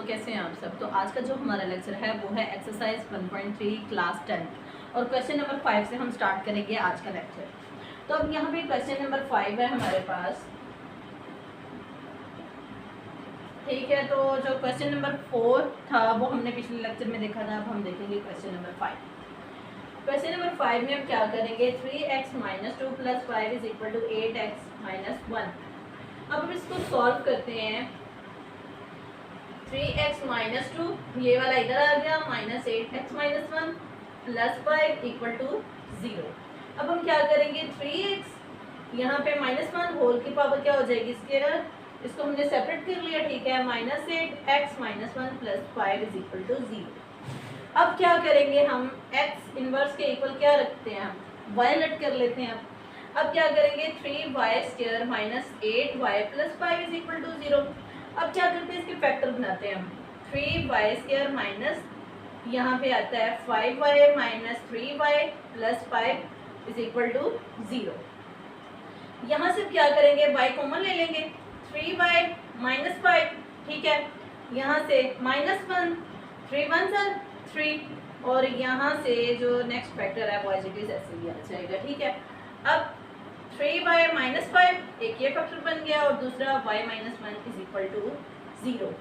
कैसे हैं आप सब। तो आज का जो हमारा लेक्चर है वो है एक्सरसाइज 1.3 क्लास 10 और क्वेश्चन नंबर 5 से हम स्टार्ट करेंगे आज का लेक्चर। तो अब यहाँ पे क्वेश्चन नंबर 5 है हमारे पास, ठीक है। तो जो क्वेश्चन नंबर 4 था वो हमने पिछले लेक्चर में देखा था, अब हम देखेंगे क्वेश्चन नंबर 5। क्वेश्चन नंबर 5 में हम क्या करेंगे, 3x - 2 + 5 = 8x - 1। अब हम इसको सॉल्व करते हैं। 3x - 2 ये वाला इधर आ गया, -8x - 1 + 5 = 0। अब हम क्या करेंगे, 3x यहाँ पे -1 होल की पावर क्या हो जाएगी स्क्वायर, इसको हमने सेपरेट कर लिया, ठीक है। -8x - 1 + 5 = 0। अब क्या करेंगे हम, x इनवर्स के इक्वल क्या रखते हैं, हम y लेट कर लेते हैं। अब क्या करेंगे, 3y² - 8y + 5 = 0। अब क्या करते हैं, इसके फैक्टर बनाते हैं हम। 3y² माइनस यहाँ पे आता है 5y - 3y + 5 = 0। यहाँ से क्या करेंगे, y कॉमन ले लेंगे, 3y - 5, ठीक है। यहाँ से -1, 3 1 3 और यहाँ से जो नेक्स्ट फैक्टर है वो एज इट इज ऐसे ही आ जाएगा, ठीक है। अब 3y - 5 एक ये फैक्टर बन गया और दूसरा y - 1 = 0।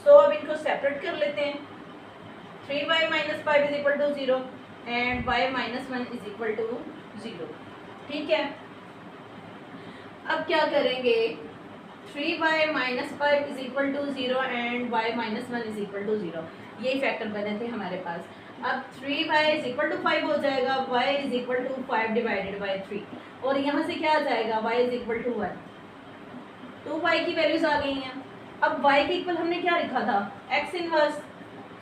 सो अब इनको सेपरेट कर लेते हैं। 3y - 5 = 0 एंड y - 1 = 0, ठीक है। अब क्या करेंगे, 3y - 5 = 0 एंड y - 1 = 0। यही फैक्टर बने थे हमारे पास। अब 3y = 5 हो जाएगा, y = 5 / 3 और यहाँ से क्या आ जाएगा, y = 1। 2y की वैल्यूज आ गई हैं। अब y के इक्वल हमने क्या लिखा था, x इनवर्स,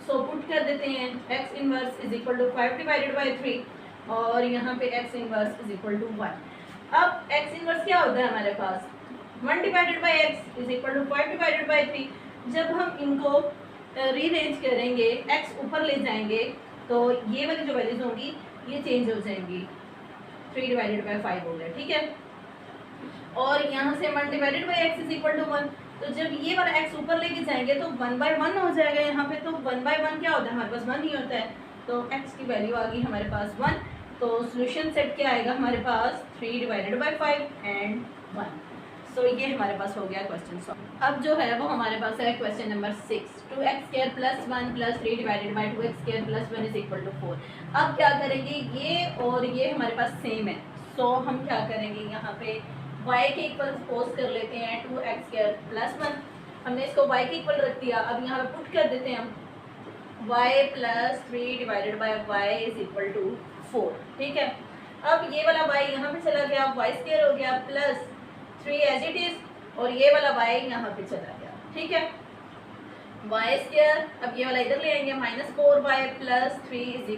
सो पुट कर देते हैं। x इनवर्स = 5 / 3 और यहाँ पे x इनवर्स = 1। अब x इनवर्स क्या होता है हमारे पास, 1 / x = 5 / 3। जब हम इनको रीअरेंज करेंगे, x ऊपर ले जाएंगे तो ये वाली जो वैल्यूज होंगी ये चेंज हो जाएंगी, 3 / 5 हो गया, ठीक है। और यहाँ से 1 / x = 1, तो जब ये वाला x ऊपर लेके जाएंगे तो 1/1 हो जाएगा यहाँ पे। तो 1/1 क्या होता है, हमारे पास 1 ही होता है। तो x की वैल्यू आ गई हमारे पास 1। तो सोल्यूशन सेट क्या आएगा हमारे पास, 3 / 5 एंड 1। सो ये हमारे पास हो गया क्वेश्चन सॉल्व। अब जो है वो हमारे पास है क्वेश्चन नंबर 6, 2x² + 1 + 3 / 2x² + 1 = 4। अब क्या करेंगे, ये और ये हमारे पास सेम है, सो हम क्या करेंगे, यहाँ पे y के इक्वल सपोज कर लेते हैं 2x² + 1। हमने इसको y के इक्वल रख दिया। अब यहाँ पे पुट कर देते हैं हम, y + 3 / y = 4, ठीक है। अब ये वाला y यहाँ पे चला गया, y² हो गया प्लस 3 एज इट इज और ये वाला y यहाँ पे चला गया, ठीक है। y², अब ये वाला इधर ले आएंगे, -4y + 3 =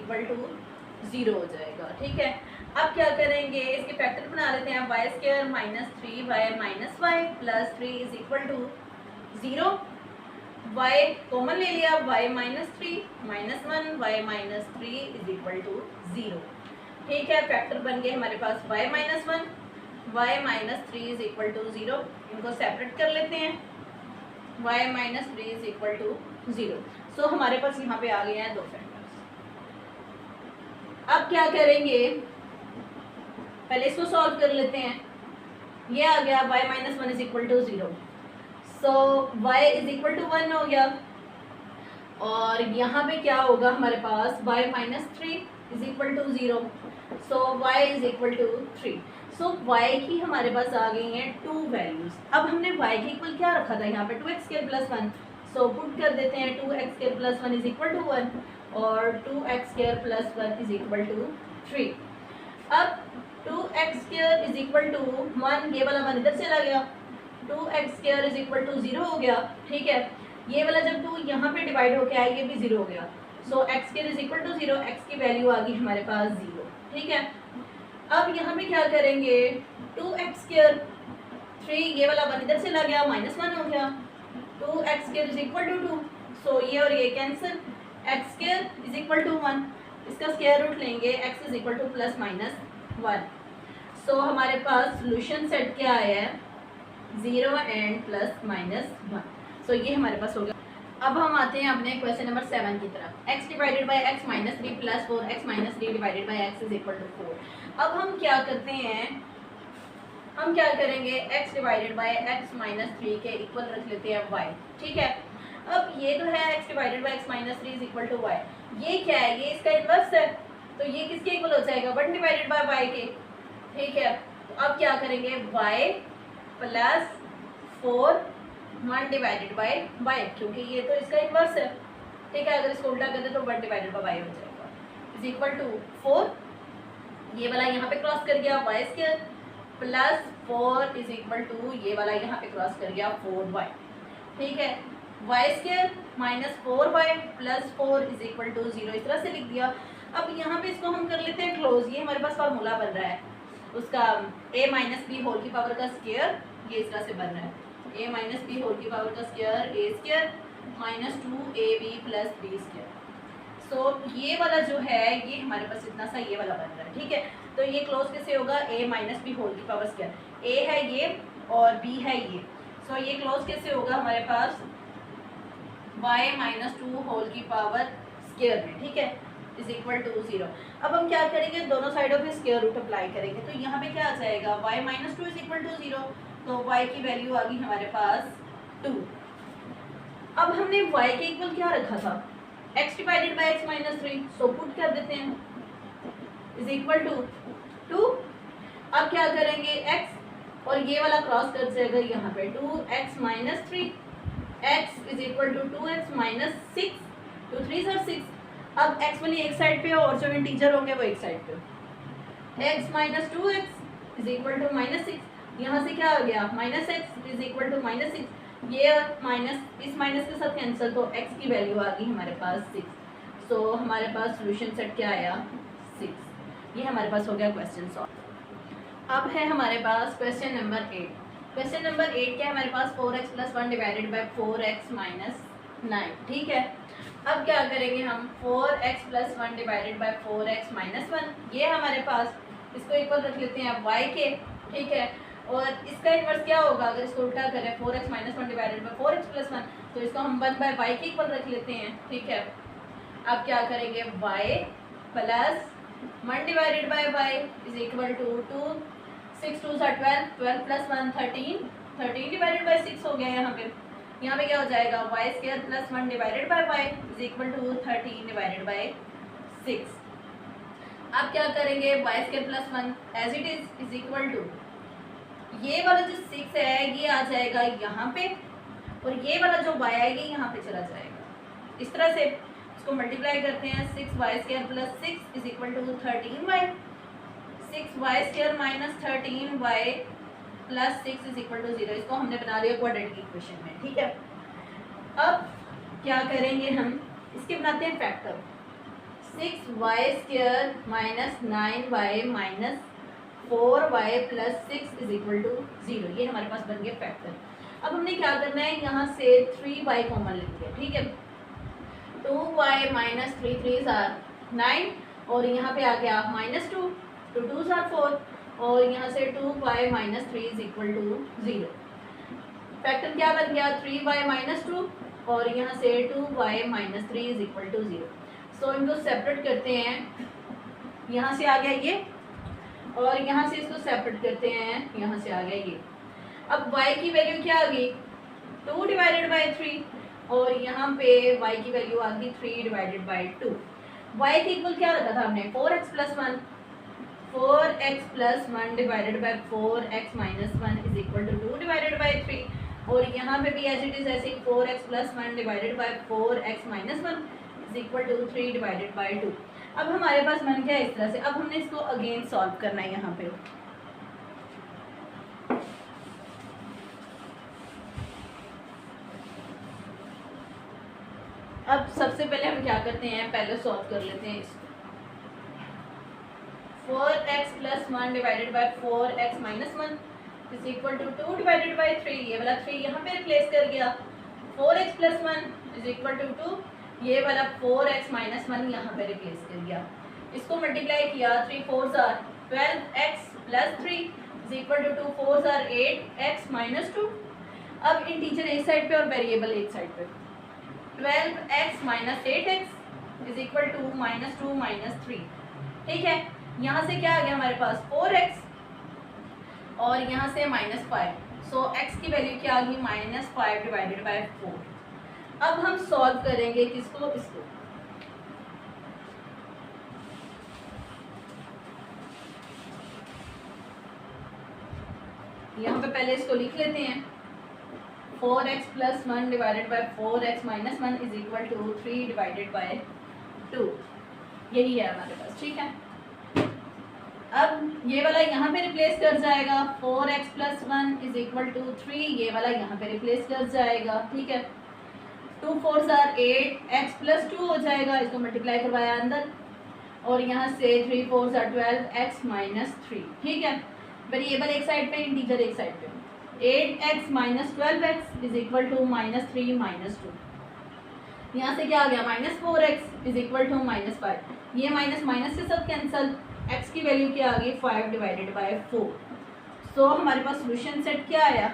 0 हो जाएगा, ठीक है। अब क्या करेंगे, इसके फैक्टर बना लेते हैं। y² - 3y - y + 3 = 0। y common ले लिया, y - 3 - 1 y - 3 = 0, ठीक है। फैक्टर बन गए हमारे पास y - 1 y - 3 = 0। इनको सेपरेट कर लेते हैं, y - 3 = 0। सो हमारे पास यहाँ पे आ गए हैं दो फैक्टर्स। अब क्या करेंगे, पहले इसको सॉल्व कर लेते हैं। ये आ गया y - 1 = 0, सो y = 1 हो गया। और यहाँ पे क्या होगा हमारे पास, y - 3 = 0, सो y = 3। सो y की हमारे पास आ गई हैं 2 वैल्यूज। अब हमने y के इक्वल क्या रखा था यहाँ पे, 2x² + 1, सो पुट कर देते हैं 2x² + 1 = 1 और 2x² + 1 = 3। अब 2x² = 1, ये वाला 1 इधर चला गया, 2x² = 0 हो गया, ठीक है। ये वाला जब 2 यहाँ पे डिवाइड होके आया ये भी 0 हो गया, सो x² = 0, x की वैल्यू आ गई हमारे पास 0, ठीक है। अब यहाँ पे क्या करेंगे, 2x², 3 ये वाला 1 इधर चला गया, -1 हो गया, 2x² = 2, सो ये और ये कैंसिल, x² = 1, इसका स्क्वायर रूट लेंगे, x = ±1। सो हमारे पास सोल्यूशन सेट क्या आया है, 0 एंड +-1। सो ये हमारे पास हो गया। अब हम आते हैं अपने क्वेश्चन नंबर 7 की तरफ। x divided by x minus 3 plus 4x minus 3 divided by x is equal to 4। अब हम क्या करते हैं, हम क्या करेंगे, x divided by x minus 3 के इक्वल रख लेते हैं y। ठीक है, अब ये तो है x divided by x minus 3 is equal to y। ये क्या है, ये इसका इन्वर्स है, तो ये किसके इक्वल हो जाएगा, 1 डिवाइडेड बाई y के। ठीक है, तो अब क्या करेंगे, y plus 4 1 divided by y, क्योंकि ये तो इसका इन्वर्स है। ठीक है, अगर इसको उल्टा कर दे तो 1 डिवाइडेड बाई y हो जाएगा इज इक्वल टू 4। ये वाला यहाँ पे क्रॉस कर गया y square plus 4 is equal to ये वाला यहाँ पे क्रॉस कर गया 4y। ठीक है, y square minus 4y plus 4 is equal to 0, इस तरह से लिख दिया। अब यहाँ पे इसको हम कर लेते हैं क्लोज। ये हमारे पास फार्मूला बन रहा है उसका a माइनस बी होल की पावर का स्क्वायर, ये इस तरह से बन रहा है a माइनस बी होल की पावर का square a square minus 2ab plus b square. So ये वाला जो है ये हमारे पास इतना सा ये वाला बन रहा है। ठीक है, तो ये क्लोज कैसे होगा, a माइनस बी होल की पावर स्क्वायर, a है ये और b है ये। सो ये क्लोज कैसे होगा हमारे पास y माइनस 2 होल की पावर स्क्वायर में। ठीक है, इज इक्वल टू 0। अब हम क्या करेंगे, दोनों साइडों पे स्क्वायर रूट अप्लाई करेंगे, तो यहाँ पे क्या आ जाएगा, y minus 2 is equal to 0, तो y की वैल्यू आ गई हमारे पास 2। अब हमने y के इक्वल क्या रखा था, x divided by x minus 3, so put कर देते हैं इज इक्वल टू 2। अब क्या करेंगे, x और ये वाला क्रॉस कर जाएगा यहाँ पे 2x minus 3, x is equal to 2x minus 6, 2 3 सर 6। अब x वाली एक साइड पे और जो इंटीजर होंगे वो एक साइड पे, x minus 2x is equal to minus 6, यहाँ से क्या आ गया minus x is equal to minus 6, ये माइनस इस माइनस के साथ कैंसिल, तो x की वैल्यू आ गई हमारे पास 6। सो हमारे पास सोल्यूशन सेट क्या आया 6। ये हमारे पास हो गया क्वेश्चन सॉल्व। अब है हमारे पास क्वेश्चन नंबर 8। क्वेश्चन नंबर 8 क्या है हमारे पास, 4x plus 1 divided by 4x minus 9। ठीक है, अब क्या करेंगे हम, 4x plus 1 divided by 4x minus 1, ये हमारे पास, इसको इक्वल रख लेते हैं अब y के। ठीक है, और इसका इन्वर्स क्या होगा, अगर इसको उल्टा करें 4x minus 1 divided by 4x plus 1, तो इसको हम 1 बाई y के इक्वल रख लेते हैं। ठीक है, अब क्या करेंगे, y plus 1 divided by y is equal to 2, 6 2 12, 12 plus 1 13, 13 divided by 6 हो गया। यहाँ पे क्या हो जाएगा, y square plus 1 divided by y is equal to 13 divided by 6। अब क्या करेंगे, y square plus 1 as it is equal to ये वाला जो 6 है ये आ जाएगा यहाँ पे, और ये वाला जो y है ये यहाँ पे चला जाएगा। इस तरह से इसको मल्टीप्लाई करते हैं, 6y square plus 6 is equal to 13y, 6y square minus 13y plus 6 is equal to 0। इसको हमने बना लिया क्वाड्रेटिक इक्वेशन में। ठीक है, अब क्या करेंगे हम, इसके बनाते हैं factor, 6y square minus 9y minus 4y plus 6 is equal to 0। ये हमारे पास बन गया फैक्टर। अब हमने क्या करना है, यहाँ से 3y कॉमन लिख दिया। ठीक है, 2y माइनस 3 3 आर 9, और यहाँ पे आ गया माइनस 2, 2 2 आर 4, और यहाँ से 2y minus 3 is equal to 0। Factor क्या बन गया, 3y माइनस 2, और यहाँ से 2y minus 3 is equal to 0। So इनको सेपरेट करते हैं, यहाँ से आ गया ये, और यहाँ से इसको सेपरेट करते हैं, यहाँ से आ गया ये। अब y की वैल्यू क्या आ गई, 2 डिवाइडेड बाई 3, और यहाँ पे y की वैल्यू आ गई 3 डिवाइडेड बाई 2। y के इक्वल क्या रखा था हमने, 4x plus 1, 4x plus 1 divided by 4x minus 1 is equal to 2 divided by 3, और यहाँ पे भी एज इट इज ऐसे 4x plus 1 divided by 4x minus 1 is equal to 3 divided by 2। अब हमारे पास बन गया इस तरह से। अब हमने इसको अगेन सॉल्व करना है यहाँ पे। अब सबसे पहले हम क्या करते हैं, पहले सॉल्व कर लेते हैं इसको। 4x plus 1 divided by 4x minus 1 is equal to 2 divided by 3, ये वाला 3 यहाँ पे रिप्लेस कर गया, 4x plus 1 is equal to 2, ये वाला 4x माइनस 1 यहाँ पे रिप्लेस कर गया। इसको मल्टीप्लाई किया, 3 4 are 12x plus 3 is equal to 2 4 are 8x minus 2। अब इंटीजर एक साइड पे और वेरिएबल एक साइड पे, 12x minus 8x is equal to -2 -3। ठीक है, यहाँ से क्या आ गया हमारे पास 4x और यहाँ से -5, सो x की वैल्यू क्या आ गई -5 डिवाइडेड बाय 4। अब हम सॉल्व करेंगे किसको, इसको। यहाँ पे पहले इसको लिख लेते हैं, 4x + 1 divided by 4x - 1 is equal to 3 divided by 2। यही है हमारे पास। ठीक है, अब ये वाला यहाँ पे रिप्लेस कर जाएगा, 4x + 1 इज इक्वल टू 3, ये वाला यहाँ पे रिप्लेस कर जाएगा। ठीक है, 2 4s are 8, x + 2 हो जाएगा, इसको मल्टीप्लाई करवाया अंदर, और यहाँ से 3 4s are 12, x - 3। ठीक है, वेरिएबल एक साइड पे, इंटीजर एक साइड पे। 8x - 12x is equal to -3 - 2। यहाँ से क्या आ गया -4x इज इक्वल टू -5, ये माइनस माइनस के साथ कैंसल, x की वैल्यू क्या आ गई 5 डिवाइडेड बाय 4। सो हमारे पास सोल्यूशन सेट क्या आया,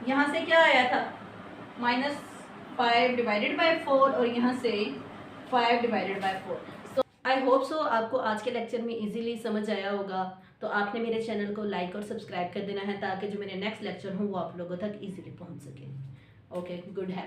यहाँ से क्या आया था -5 डिवाइडेड बाय 4 और यहाँ से 5 divided by 4। So I hope so आपको आज के लेक्चर में इजीली समझ आया होगा। तो आपने मेरे चैनल को लाइक और सब्सक्राइब कर देना है ताकि जो मेरे नेक्स्ट लेक्चर हों वो आप लोगों तक इजीली पहुंच सके। ओके, गुड है।